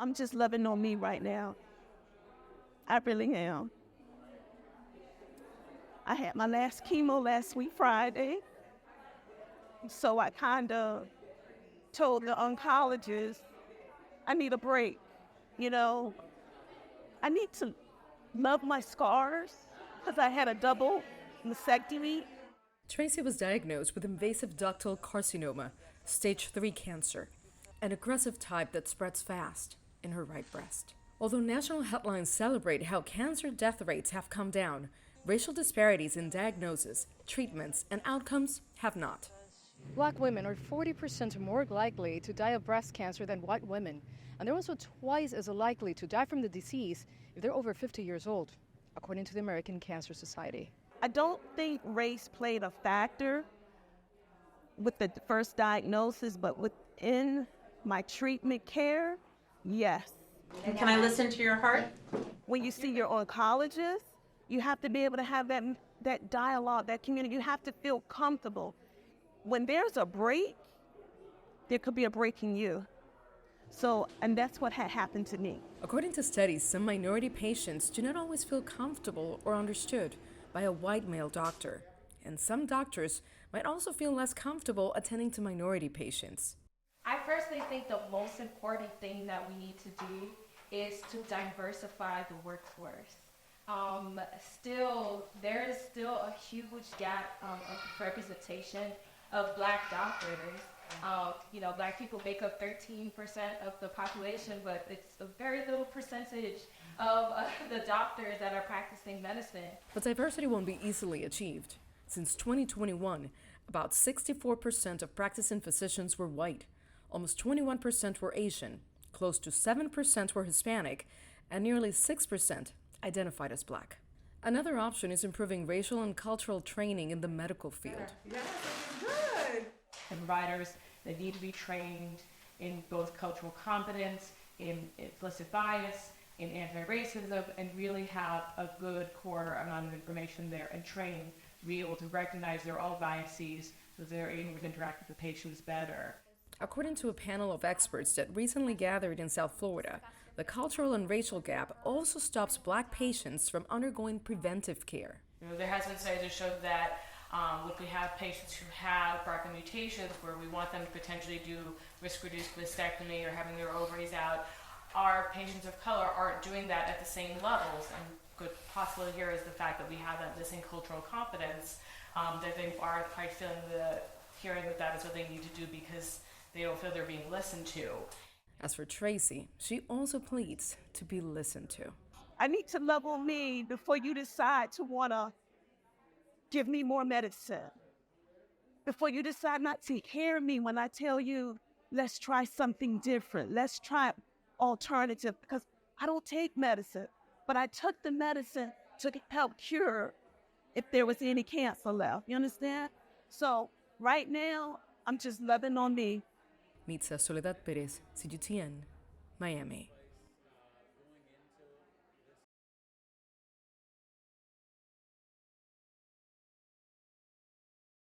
I'm just loving on me right now. I really am. I had my last chemo last week, Friday. So I kind of told the oncologist, I need a break. You know, I need to love my scars because I had a double mastectomy. Tracy was diagnosed with invasive ductal carcinoma, stage 3 cancer, an aggressive type that spreads fast in her right breast. Although national headlines celebrate how cancer death rates have come down, racial disparities in diagnosis, treatments, and outcomes have not. Black women are 40% more likely to die of breast cancer than white women, and they're also twice as likely to die from the disease if they're over 50 years old, according to the American Cancer Society. I don't think race played a factor with the first diagnosis, but within my treatment care, yes. And can I listen to your heart? When you see your oncologist, you have to be able to have that dialogue, that community. You have to feel comfortable. When there's a break, there could be a break in you. So, and that's what had happened to me. According to studies, some minority patients do not always feel comfortable or understood by a white male doctor. And some doctors might also feel less comfortable attending to minority patients. I personally think the most important thing that we need to do is to diversify the workforce. There is still a huge gap of representation of Black doctors. Black people make up 13% of the population, but it's a very little percentage of the doctors that are practicing medicine. But diversity won't be easily achieved. Since 2021, about 64% of practicing physicians were white, almost 21% were Asian, close to 7% were Hispanic, and nearly 6% identified as Black. Another option is improving racial and cultural training in the medical field. Yes, good. And providers that need to be trained in both cultural competence, in implicit bias, in anti-racism, and really have a good core amount of information there and train to be able to recognize their own biases so they're able to interact with the patients better. According to a panel of experts that recently gathered in South Florida, the cultural and racial gap also stops Black patients from undergoing preventive care. There has been studies that show that if we have patients who have BRCA mutations where we want them to potentially do risk-reduced mastectomy or having their ovaries out, our patients of color aren't doing that at the same levels. And good possibility here is the fact that we have that missing cultural competence, that they aren't quite hearing that is what they need to do because they don't feel they're being listened to. As for Tracy, she also pleads to be listened to. I need to love on me before you decide to want to give me more medicine. Before you decide not to hear me when I tell you, let's try something different. Let's try alternative, because I don't take medicine, but I took the medicine to help cure if there was any cancer left. You understand? So right now, I'm just loving on me. Nitza, Soledad, Perez, CGTN, Miami.